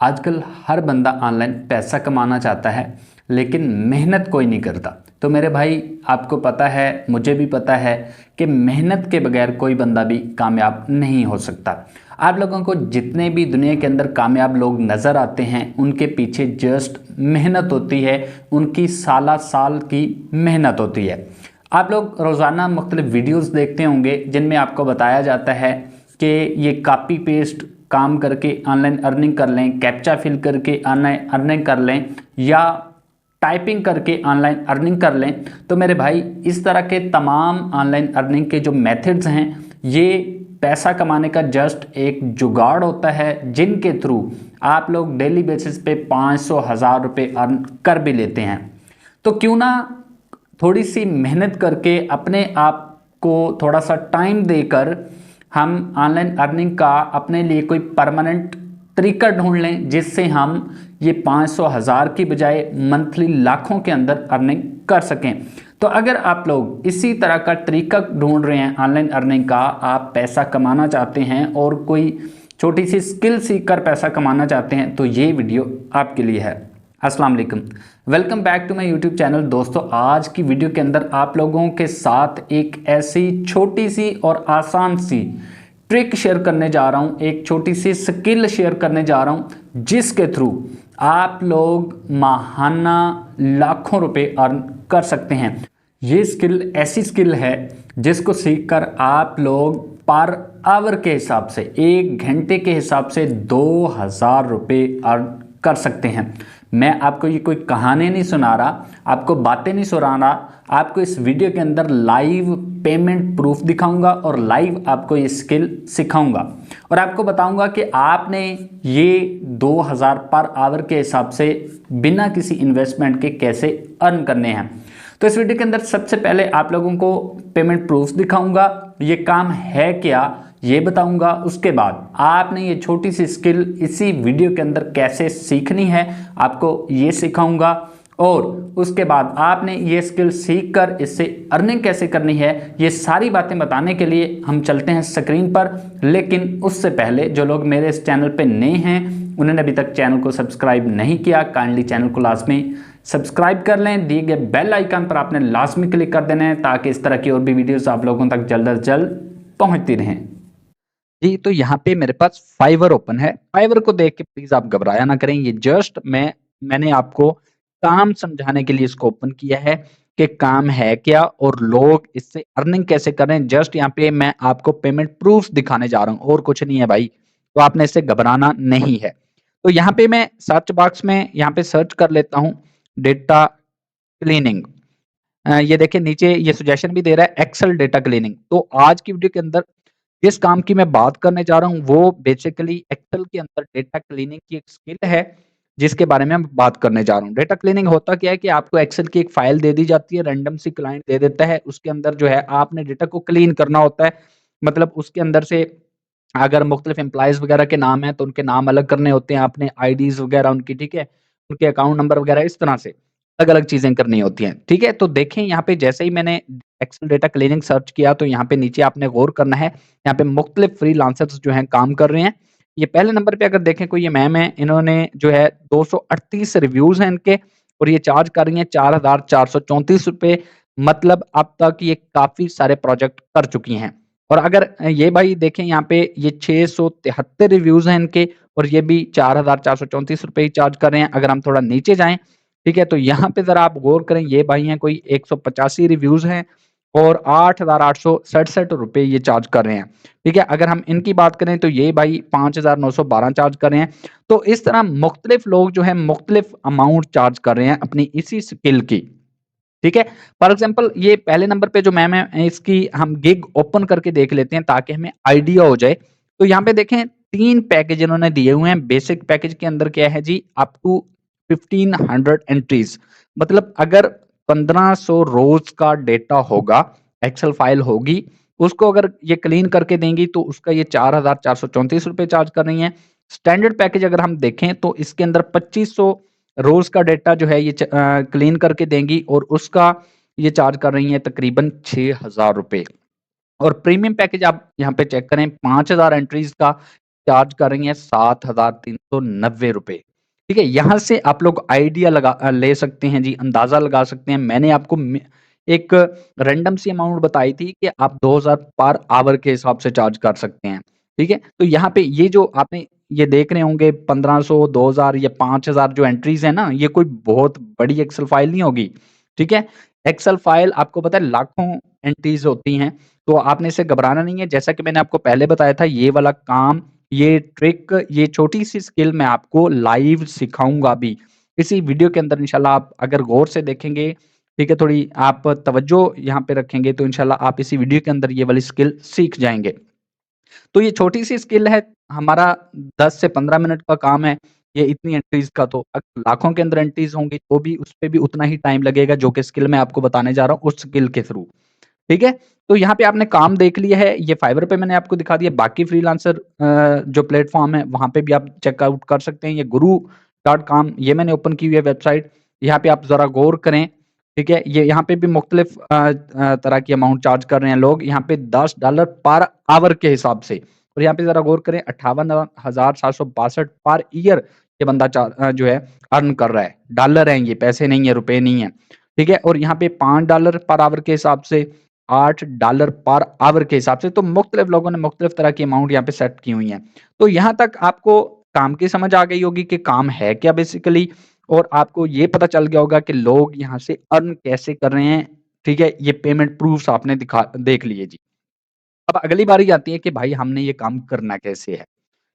आजकल हर बंदा ऑनलाइन पैसा कमाना चाहता है, लेकिन मेहनत कोई नहीं करता। तो मेरे भाई, आपको पता है, मुझे भी पता है कि मेहनत के बगैर कोई बंदा भी कामयाब नहीं हो सकता। आप लोगों को जितने भी दुनिया के अंदर कामयाब लोग नज़र आते हैं, उनके पीछे जस्ट मेहनत होती है, उनकी साला साल की मेहनत होती है। आप लोग रोज़ाना मुख्तलिफ वीडियोस देखते होंगे जिनमें आपको बताया जाता है कि ये कॉपी पेस्ट काम करके ऑनलाइन अर्निंग कर लें, कैप्चा फिल करके ऑनलाइन अर्निंग कर लें, या टाइपिंग करके ऑनलाइन अर्निंग कर लें। तो मेरे भाई, इस तरह के तमाम ऑनलाइन अर्निंग के जो मेथड्स हैं, ये पैसा कमाने का जस्ट एक जुगाड़ होता है, जिनके थ्रू आप लोग डेली बेसिस पे 500 हज़ार रुपये अर्न कर भी लेते हैं। तो क्यों ना थोड़ी सी मेहनत करके, अपने आप को थोड़ा सा टाइम देकर हम ऑनलाइन अर्निंग का अपने लिए कोई परमानेंट तरीका ढूंढ लें, जिससे हम ये 500 हज़ार की बजाय मंथली लाखों के अंदर अर्निंग कर सकें। तो अगर आप लोग इसी तरह का तरीका ढूंढ रहे हैं ऑनलाइन अर्निंग का, आप पैसा कमाना चाहते हैं और कोई छोटी सी स्किल सीखकर पैसा कमाना चाहते हैं, तो ये वीडियो आपके लिए है। अस्सलाम वालेकुम, welcome back to my YouTube channel. दोस्तों, आज की वीडियो के अंदर आप लोगों के साथ एक ऐसी छोटी सी और आसान सी ट्रिक शेयर करने जा रहा हूं, एक छोटी सी स्किल शेयर करने जा रहा हूं, जिसके थ्रू आप लोग माहाना लाखों रुपए अर्न कर सकते हैं। ये स्किल ऐसी स्किल है जिसको सीखकर आप लोग पर आवर के हिसाब से, 1 घंटे के हिसाब से 2000 रुपये अर्न कर सकते हैं। मैं आपको ये कोई कहानी नहीं सुना रहा, आपको बातें नहीं सुना रहा, आपको इस वीडियो के अंदर लाइव पेमेंट प्रूफ दिखाऊंगा और लाइव आपको ये स्किल सिखाऊंगा और आपको बताऊंगा कि आपने ये 2000 पर आवर के हिसाब से बिना किसी इन्वेस्टमेंट के कैसे अर्न करने हैं। तो इस वीडियो के अंदर सबसे पहले आप लोगों को पेमेंट प्रूफ दिखाऊंगा, ये काम है क्या ये बताऊंगा। उसके बाद आपने ये छोटी सी स्किल इसी वीडियो के अंदर कैसे सीखनी है, आपको ये सिखाऊंगा। और उसके बाद आपने ये स्किल सीखकर इससे अर्निंग कैसे करनी है, ये सारी बातें बताने के लिए हम चलते हैं स्क्रीन पर। लेकिन उससे पहले जो लोग मेरे इस चैनल पे नए हैं, उन्होंने अभी तक चैनल को सब्सक्राइब नहीं किया, काइंडली चैनल को लाजमी सब्सक्राइब कर लें। दिए गए बेल आइकन पर आपने लाजमी क्लिक कर देना है, ताकि इस तरह की और भी वीडियोस आप लोगों तक जल्द अज जल्द पहुंचती रहें। जी, तो यहाँ पे मेरे पास फाइवर ओपन है। फाइवर को देख के प्लीज आप घबराया ना करें, ये जस्ट मैंने आपको काम समझाने के लिए इसको ओपन किया है कि काम है क्या और लोग इससे अर्निंग कैसे कर रहे हैं। जस्ट यहाँ पे मैं आपको पेमेंट प्रूफ दिखाने जा रहा हूँ और कुछ नहीं है भाई, तो आपने इससे घबराना नहीं है। तो यहाँ पे मैं सर्च बॉक्स में यहाँ पे सर्च कर लेता हूँ डेटा क्लीनिंग। ये देखिए नीचे ये सजेशन भी दे रहा है एक्सेल डेटा क्लीनिंग। तो आज की वीडियो के अंदर जिस काम की मैं बात करने जा रहा हूँ, वो बेसिकली एक्सेल के अंदर डेटा क्लीनिंग की एक स्किल है, जिसके बारे में मैं बात करने जा रहा हूँ। डेटा क्लीनिंग होता क्या है कि आपको एक्सेल की एक फाइल दे दी जाती है, रैंडम सी क्लाइंट दे देता है, उसके अंदर जो है आपने डेटा को क्लीन करना होता है। मतलब उसके अंदर से अगर मुख्तलिफ एम्प्लॉइज़ वगैरह के नाम हैं, तो उनके नाम अलग करने होते हैं आपने, आईडीज़ वगैरह उनकी, ठीक है? उनके अकाउंट नंबर वगैरह, इस तरह से अलग-अलग चीज़ें करनी होती हैं, ठीक है? तो देखें यहाँ पे जैसे ही मैंने एक्सेल डेटा क्लीनिंग सर्च किया, तो यहाँ पे नीचे आपने गौर करना है, यहाँ पे मुख्तलिफ फ्रीलांसर्स जो हैं काम कर रहे हैं। ये पहले नंबर पे अगर देखें, कोई ये मैम है, इन्होंने जो है 238 रिव्यूज़ हैं इनके और ये चार्ज कर रही हैं ₹4434। मतलब अब तक ये काफ़ी सारे प्रोजेक्ट कर चुकी हैं। और अगर ये भाई देखें, यहाँ पे ये 673 रिव्यूज़ हैं इनके और ये भी ₹4434 ही चार्ज कर रहे हैं। अगर हम थोड़ा नीचे जाएँ, ठीक है, तो यहाँ पे ज़रा आप गौर करें, ये भाई हैं, कोई 185 रिव्यूज़ हैं और ₹8,867 ये चार्ज कर रहे हैं, ठीक है। अगर हम इनकी बात करें तो ये भाई 5,912 चार्ज कर रहे हैं। तो इस तरह मुख्तलिफ लोग जो हैं मुख्तलिफ अमाउंट चार्ज कर रहे हैं अपनी इसी स्किल की, ठीक है। फॉर एग्जांपल ये पहले नंबर पे जो मैम है, इसकी हम गिग ओपन करके देख लेते हैं ताकि हमें आइडिया हो जाए। तो यहाँ पे देखें 3 पैकेज इन्होंने दिए हुए हैं। बेसिक पैकेज के अंदर क्या है जी, अप टू 1500 एंट्रीज, मतलब अगर 1500 रोज का डेटा होगा, एक्सेल फाइल होगी, उसको अगर ये क्लीन करके देंगी तो उसका ये ₹4434 चार्ज कर रही हैं। स्टैंडर्ड पैकेज अगर हम देखें तो इसके अंदर 2500 रोज का डेटा जो है ये क्लीन करके देंगी और उसका ये चार्ज कर रही हैं तकरीबन ₹6000। और प्रीमियम पैकेज आप यहाँ पे चेक करें, 5000 एंट्रीज का चार्ज कर रही हैं 7,390 रुपए। ठीक है, यहाँ से आप लोग आइडिया ले सकते हैं जी, अंदाजा लगा सकते हैं। मैंने आपको एक रैंडम सी अमाउंट बताई थी कि आप 2000 पर आवर के हिसाब से चार्ज कर सकते हैं। ठीक है, तो यहाँ पे ये जो आपने ये देख रहे होंगे 1500, 2000 या 5000 जो एंट्रीज है ना, ये कोई बहुत बड़ी एक्सेल फाइल नहीं होगी। ठीक है, एक्सेल फाइल आपको पता है लाखों एंट्रीज होती हैं, तो आपने इससे घबराना नहीं है। जैसा कि मैंने आपको पहले बताया था, ये वाला काम, ये ट्रिक, ये छोटी सी स्किल मैं आपको लाइव सिखाऊंगा भी इसी वीडियो के अंदर इंशाल्लाह। आप अगर गौर से देखेंगे, ठीक है, थोड़ी आप तवज्जो यहाँ पे रखेंगे, तो इंशाल्लाह आप इसी वीडियो के अंदर ये वाली स्किल सीख जाएंगे। तो ये छोटी सी स्किल है, हमारा 10 से 15 मिनट का काम है ये इतनी एंट्रीज का। तो अगर लाखों के अंदर एंट्रीज होंगी तो भी उस पे भी उतना ही टाइम लगेगा जो कि स्किल मैं आपको बताने जा रहा हूँ उस स्किल के थ्रू। ठीक है? तो यहाँ पे आपने काम देख लिया है, ये फाइवर पे मैंने आपको दिखा दिया। बाकी फ्रीलांसर जो प्लेटफ़ॉर्म है, वहाँ पे भी आप चेकआउट कर सकते हैं। ये गुरु.com ये मैंने ओपन की हुई है वेबसाइट। यहाँ पे आप ज़रा गौर करें, ठीक है? ये यहाँ पे भी मुख्तलिफ तरह की अमाउंट चार्ज कर रहे हैं लोग, यहाँ पे $10 पर आवर के हिसाब से। और यहाँ पे ज़रा गौर करें, 58,762 पर ईयर ये बंदा जो है अर्न कर रहा है। डॉलर हैं ये, पैसे नहीं है, रुपए नहीं है। ठीक है? और यहाँ पे $5 पर आवर के हिसाब से, $8 पर आवर के हिसाब से, तो मुख्तलिफ लोगों ने मुख्तलिफ तरह की अमाउंट यहाँ पे सेट की हुई हैं। तो यहाँ तक आपको काम की समझ आ गई होगी कि काम है क्या बेसिकली, और आपको ये पता चल गया होगा कि लोग यहाँ से अर्न कैसे कर रहे हैं। ठीक है? ये पेमेंट प्रूफ्स आपने देख लिए जी। अब अगली बारी आती है कि भाई हमने ये काम करना कैसे है?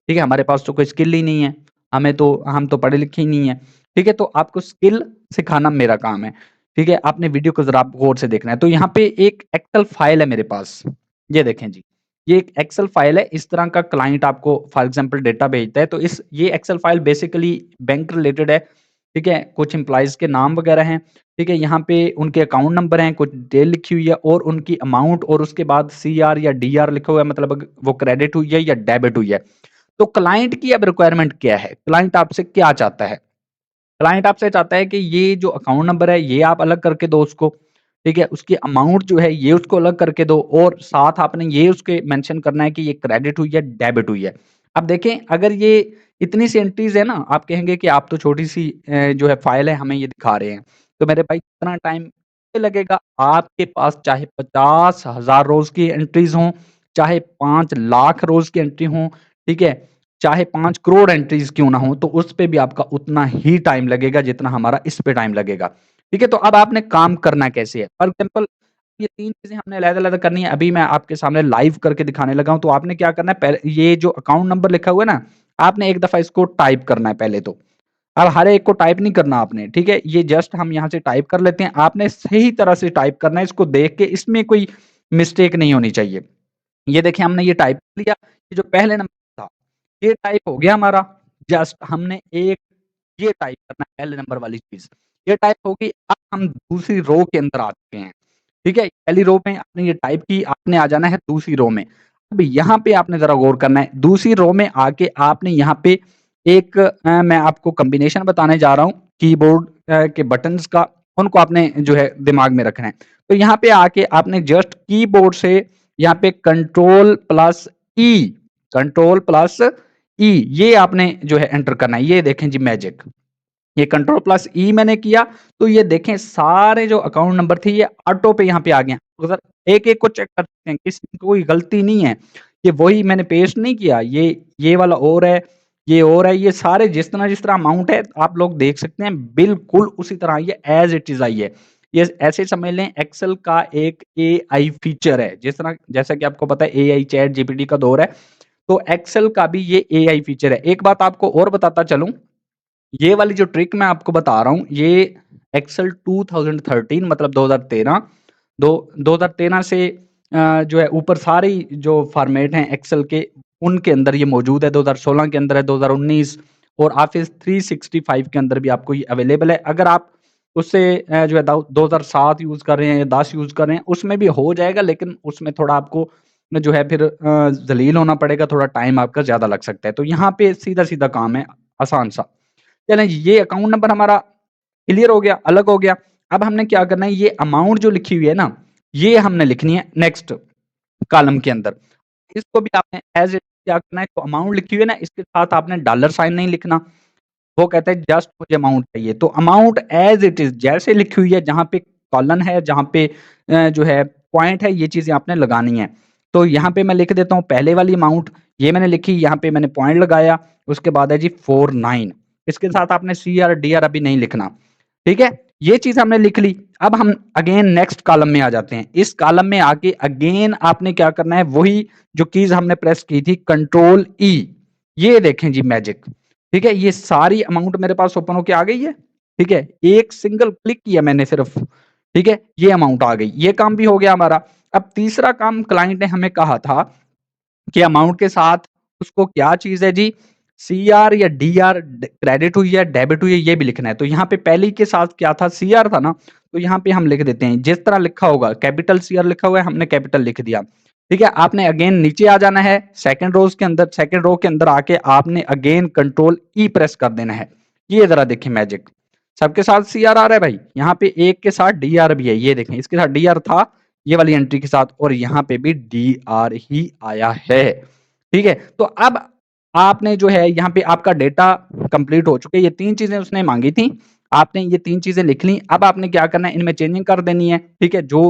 ठीक है? हमारे पास तो कोई स्किल ही नहीं है। हम तो पढ़े लिखे ही नहीं हैं। ठीक है? तो आपको स्किल सिखाना मेरा काम है। ठीक है? आपने वीडियो को ज़रा आप गौर से देखना है। तो यहाँ पे एक एक्सेल फाइल है मेरे पास। ये देखें जी। ये एक एक्सेल फाइल है। इस तरह का क्लाइंट आपको फॉर एग्ज़ाम्पल डेटा भेजता है, तो ये Excel file basically bank related है। ठीक है? कुछ एम्प्लॉइज़ के नाम वगैरह हैं। ठीक है? यहाँ पे उनके अकाउंट नंबर हैं, कुछ डिटेल लिखी हुई है और उनकी अमाउंट, और उसके बाद सीआर या डीआर लिखा हुआ है, मतलब वो क्रेडिट हुई है या डेबिट हुई है। तो क्लाइंट की अब रिक्वायरमेंट क्या है? क्लाइंट आपसे क्या चाहता है? क्लाइंट आपसे चाहता है कि ये जो अकाउंट नंबर है ये आप अलग करके दो उसको, ठीक है? उसकी अमाउंट जो है ये उसको अलग करके दो, और साथ आपने ये उसके मेंशन करना है कि ये क्रेडिट हुई है, डेबिट हुई है। अब देखें, अगर ये इतनी सी एंट्रीज़ है ना, आप कहेंगे कि आप तो छोटी-सी जो है फाइल है, हमें ये दिखा रहे हैं। तो मेरे भाई कितना टाइम लगेगा? आपके पास चाहे 50,000 रोज़ की एंट्रीज़ हों, चाहे 5 लाख रोज़ की एंट्री हों, ठीक है? चाहे 5 करोड़ एंट्रीज़ क्यों ना हो, तो उस पे भी आपका उतना ही टाइम लगेगा जितना हमारा इस पे टाइम लगेगा। ठीक है? तो अब आपने काम करना कैसे है? फॉर एग्ज़ाम्पल ये 3 चीज़ें हमने अलग-अलग करनी है। अभी मैं आपके सामने लाइव करके दिखाने लगा हूँ, तो आपने क्या करना है, पहले ये जो अकाउंट नंबर लिखा हुआ है ना, आपने एक दफ़ा इसको टाइप करना है पहले तो। अब हर एक को टाइप नहीं करना आपने, ठीक है? ये जस्ट हम यहाँ से टाइप कर लेते हैं। आपने सही तरह से टाइप करना है, इसको देख के, इसमें कोई मिस्टेक नहीं होनी चाहिए। ये देखिए हमने ये टाइप कर लिया, ये जो पहले नंबर था, ये टाइप हो गया हमारा। जस्ट हमने एक ये टाइप करना है पहले नंबर वाली चीज़, ये टाइप हो गई। अब हम दूसरी रो के अंदर आ चुके हैं, ठीक है? पहली रो में आपने ये टाइप की, आपने आ जाना है दूसरी रो में। अब यहाँ पे आपने ज़रा गौर करना है, दूसरी रो में आके आपने यहाँ पे एक मैं आपको कॉम्बिनेशन बताने जा रहा हूँ कीबोर्ड के बटन्स का, उनको आपने जो है दिमाग में रखना है। तो यहाँ पे आके आपने जस्ट कीबोर्ड से यहाँ पे कंट्रोल प्लस ई ये आपने जो है एंटर करना है। ये देखें जी मैजिक, ये कंट्रोल प्लस ई मैंने किया, तो ये देखें सारे जो अकाउंट नंबर थे ये ऑटो पे यहाँ पे आ गए हैं। तो अगर एक-एक को चेक कर सकते हैं, किसी में कोई गलती नहीं है। ये वही मैंने पेस्ट नहीं किया, ये वाला और है, ये और है, ये सारे जिस तरह अमाउंट है आप लोग देख सकते हैं, बिल्कुल उसी तरह ये एज़ इट इज़ आई है। ये ऐसे समझ लें एक्सेल का एक एआई फीचर है, जैसा कि आपको पता है एआई चैट जीपीटी का दौर है, तो एक्सेल का भी ये एआई फीचर है। एक बात आपको और बताता चलूँ, ये वाली जो ट्रिक मैं आपको बता रहा हूँ, ये एक्सेल 2013 मतलब 2013 2013 से जो है ऊपर सारी जो फॉर्मेट हैं एक्सेल के, उनके अंदर ये मौजूद है। 2016 के अंदर है, 2019 और ऑफिस 365 के अंदर भी आपको ये अवेलेबल है। अगर आप उससे जो है 2007 यूज़ कर रहे हैं या 10 यूज़ कर रहे हैं, उसमें भी हो जाएगा, लेकिन उसमें थोड़ा आपको जो है फिर ज़लील होना पड़ेगा, थोड़ा टाइम आपका ज़्यादा लग सकता है। तो यहाँ पे सीधा-सीधा काम है, आसान-सा। चलें जी, ये अकाउंट नंबर हमारा क्लियर हो गया, अलग हो गया। अब हमने क्या करना है, ये अमाउंट जो लिखी हुई है ना, ये हमने लिखनी है नेक्स्ट कॉलम के अंदर। इसको भी आपने एज़ इट क्या करना है, तो अमाउंट लिखी हुई है ना, इसके साथ आपने डॉलर साइन नहीं लिखना। वो कहता है जस्ट मुझे अमाउंट चाहिए, तो अमाउंट एज़ इट इज़ जैसे लिखी हुई है, जहाँ पे कॉलन है, जहाँ पे जो है पॉइंट है, ये चीज़ें आपने लगानी है। तो यहाँ पे मैं लिख देता हूँ पहले वाली अमाउंट, ये मैंने लिखी, यहाँ पे मैंने पॉइंट लगाया, उसके बाद है जी 49, इसके साथ आपने सीआर, डीआर अभी नहीं लिखना, ठीक है? ये चीज़ हमने लिख ली। अब हम अगेन नेक्स्ट कॉलम में आ जाते हैं। इस कॉलम में आके अगेन आपने क्या करना है, वही जो कीज़ हमने प्रेस की थी, कंट्रोल ई, ये देखें जी मैजिक, ठीक है? ये सारी अमाउंट मेरे पास ओपन होके आ गई है, ठीक है? एक सिंगल क्लिक किया मैंने सिर्फ, ठीक है? ये अमाउंट आ गई, ये काम भी हो गया हमारा। अब तीसरा काम क्लाइंट ने हमें कहा था कि अमाउंट के साथ उसको क्या चीज़ है जी, सीआर या डीआर, क्रेडिट हुई है, डेबिट हुई है, ये भी लिखना है। तो यहाँ पे पहले ही के साथ क्या था, सीआर था ना, तो यहाँ पे हम लिख देते हैं जिस तरह लिखा होगा, कैपिटल सीआर लिखा हुआ है, हमने कैपिटल लिख दिया, ठीक है? आपने अगेन नीचे आ जाना है, सेकंड रोज के अंदर, सेकंड रो के अंदर आके आपने अगेन कंट्रोल ई प्रेस कर देना है। ये जरा देखिए मैजिक, सबके साथ सीआर आ रहा है भाई, यहाँ पे एक के साथ डीआर भी है, ये देखें इसके साथ डीआर था, ये वाली एंट्री के साथ, और यहाँ पे भी डीआर ही आया है, ठीक है? तो अब आपने जो है यहाँ पे आपका डेटा कंप्लीट हो चुके, ये 3 चीज़ें उसने माँगी थी, आपने ये 3 चीज़ें लिख ली, अब आपने क्या करना है, इनमें चेंजिंग कर देनी है, ठीक है? जो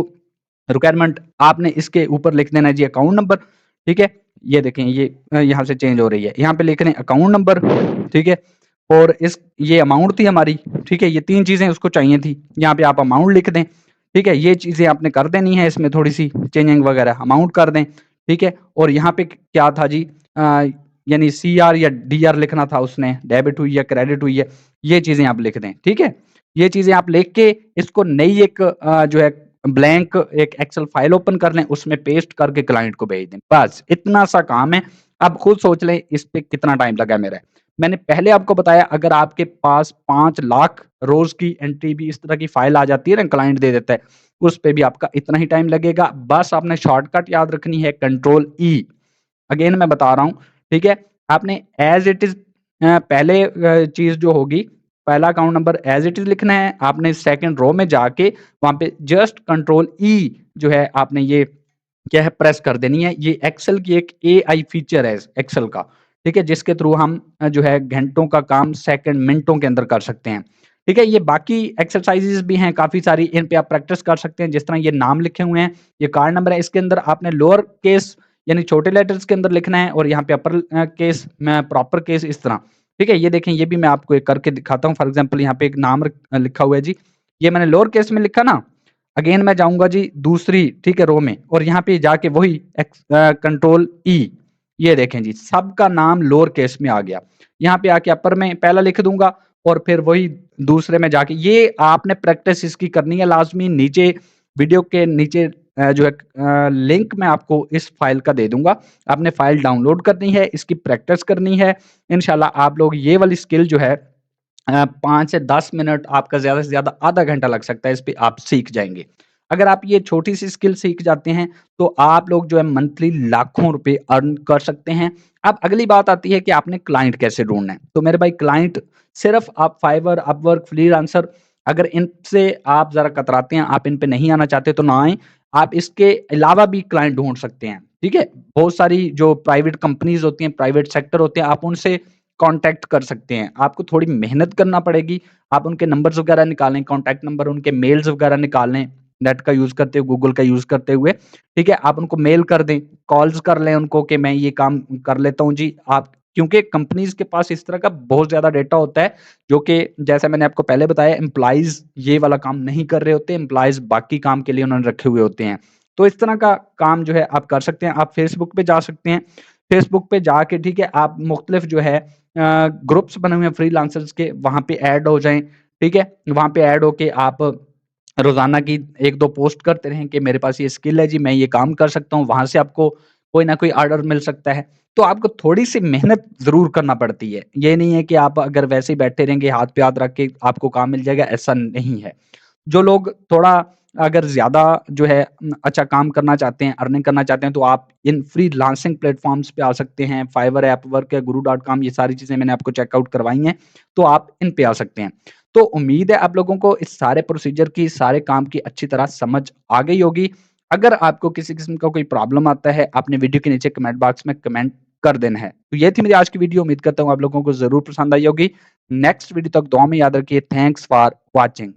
रिक्वायरमेंट आपने इसके ऊपर लिख देना है जी अकाउंट नंबर, ठीक है? ये देखें ये यहाँ से चेंज हो रही है, यहाँ पे लिख रहे हैं अकाउंट नंबर, ठीक है? और इस ये अमाउंट थी हमारी, ठीक है? ये 3 चीज़ें उसको चाहिए थी, यहाँ पे आप अमाउंट लिख दें, ठीक है? ये चीज़ें आपने कर देनी है, इसमें थोड़ी-सी चेंजिंग वगैरह, अमाउंट कर दें, ठीक है? और यहाँ पे क्या था जी, यानी सीआर या डीआर लिखना था उसने, डेबिट हुई है, क्रेडिट हुई है, ये चीज़ें आप लिख दें, ठीक है? ये चीज़ें आप लिख के इसको नई एक जो है ब्लैंक एक एक्सेल फाइल ओपन कर लें, उसमें पेस्ट करके क्लाइंट को भेज दें, बस इतना सा काम है। अब खुद सोच लें इस पे कितना टाइम लगा मेरा। मैंने पहले आपको बताया अगर आपके पास 5 लाख रोज़ की एंट्री भी इस तरह की फाइल आ जाती है ना, क्लाइंट दे देता है, उस पे भी आपका इतना ही टाइम लगेगा। बस आपने शॉर्टकट याद रखनी है, कंट्रोल ई। अगेन मैं बता रहा हूँ, ठीक है? आपने एज़ इट इज़ पहले चीज़ जो होगी, पहला account number as it is लिखना है, आपने सेकंड रो में जाके वहाँ पे जस्ट कंट्रोल ई जो है आपने ये क्या है प्रेस कर देनी है। ये एक्सेल की एक एआई फीचर है एक्सेल का, ठीक है? जिसके थ्रू हम जो है घंटों का काम सेकंड, मिनटों के अंदर कर सकते हैं, ठीक है? ये बाकी एक्सरसाइज़ेज़ भी हैं काफ़ी सारी, इन पे आप प्रैक्टिस कर सकते हैं। जिस तरह ये नाम लिखे हुए हैं, ये कार्ड नंबर है, इसके अंदर आपने लोअर केस यानी छोटे लेटर्स के अंदर लिखना है और यहाँ पे अपर केस में प्रॉपर केस इस तरह, ठीक है? ये देखें ये भी मैं आपको एक करके दिखाता हूँ। फॉर एग्ज़ाम्पल यहाँ पे एक नाम लिखा हुआ है जी, ये मैंने लोअर केस में लिखा ना, अगेन मैं जाऊँगा जी दूसरी, ठीक है, रो में और यहाँ पे जाके वही कंट्रोल ई, ये देखें जी सबका नाम लोअर केस में आ गया। यहाँ पे आके अपर में पहला लिख दूँगा और फिर वही दूसरे में जाके ये आपने प्रैक्टिस इसकी करनी है लाज़मी। नीचे वीडियो के नीचे जो है लिंक मैं आपको इस फ़ाइल का दे दूँगा। आपने फ़ाइल डाउनलोड करनी है, इसकी प्रैक्टिस करनी है। इंशाल्लाह आप लोग ये वाली स्किल जो है 5 से 10 मिनट आपका ज़्यादा से ज़्यादा आधा घंटा लग सकता है, इस पे आप सीख जाएँगे। अगर आप ये छोटी-सी स्किल सीख जाते हैं, तो आप लोग जो है मंथली लाखों रुपए अर्न कर सकते हैं। अब अगली बात आती है कि आपने क्लाइंट कैसे ढूँढना है। तो मेरे भाई क्लाइंट सिर्फ़ आप फाइवर, अपवर्क, फ्रीलांसर अगर इनसे आप ज़रा कतराते हैं, आप इन पे नहीं आना चाहते तो ना आएँ। आप इसके अलावा भी क्लाइंट ढूँढ सकते हैं, ठीक है? बहुत सारी जो प्राइवेट कंपनीज़ होती हैं, प्राइवेट सेक्टर होते हैं, आप उनसे कॉन्टैक्ट कर सकते हैं। आपको थोड़ी मेहनत करना पड़ेगी, आप उनके नंबर्स वगैरह निकालें, कॉन्टैक्ट नंबर, उनके मेल्स वगैरह निकाल लें, नेट का यूज़ करते हुए, गूगल का यूज़ करते हुए, ठीक है? आप उनको मेल कर दें, कॉल्स कर लें उनको कि मैं ये काम कर लेता हूँ जी, आप क्योंकि कंपनीज़ के पास इस तरह का बहुत ज़्यादा डेटा होता है, जो कि जैसा मैंने आपको पहले बताया एम्प्लॉइज़ ये वाला काम नहीं कर रहे होते, एम्प्लॉइज़ बाकी काम के लिए उन्होंने रखे हुए होते हैं। तो इस तरह का काम जो है आप कर सकते हैं, आप फेसबुक पे जा सकते हैं, फेसबुक पे जाके ठीक है, आप मुख्तलिफ जो है ग्रुप्स बने हुए हैं फ्रीलांसर्स के, वहाँ पे ऐड हो जाएँ, ठीक है? वहाँ पे ऐड होके आप रोज़ाना की 1-2 पोस्ट करते रहें कि मेरे पास ये स्किल है जी, मैं ये काम कर सकता हूँ, वहाँ से आपको कोई ना कोई ऑर्डर मिल सकता है। तो आपको थोड़ी-सी मेहनत ज़रूर करना पड़ती है। ये नहीं है कि आप अगर वैसे ही बैठे रहेंगे, हाथ पे हाथ रख के आपको काम मिल जाएगा, ऐसा नहीं है। जो लोग थोड़ा अगर ज़्यादा जो है अच्छा काम करना चाहते हैं, अर्निंग करना चाहते हैं, तो आप इन फ्रीलांसिंग प्लेटफ़ॉर्म्स पे आ सकते हैं। फाइवर है, अपवर्क है, गुरु.com ये सारी चीज़ें मैंने आपको चेकआउट करवाई हैं, तो आप इन पे आ सकते हैं। तो उम्मीद है आप लोगों को इस सारे प्रोसीजर की, सारे काम की अच्छी तरह समझ आ गई होगी। अगर आपको किसी किस्म का कोई प्रॉब्लम आता है, आपने वीडियो के नीचे कमेंट बॉक्स में कमेंट कर देना है। तो ये थी मेरी आज की वीडियो, उम्मीद करता हूँ आप लोगों को ज़रूर पसंद आई होगी। नेक्स्ट वीडियो तक दुआ में याद रखिए। Thanks for watching.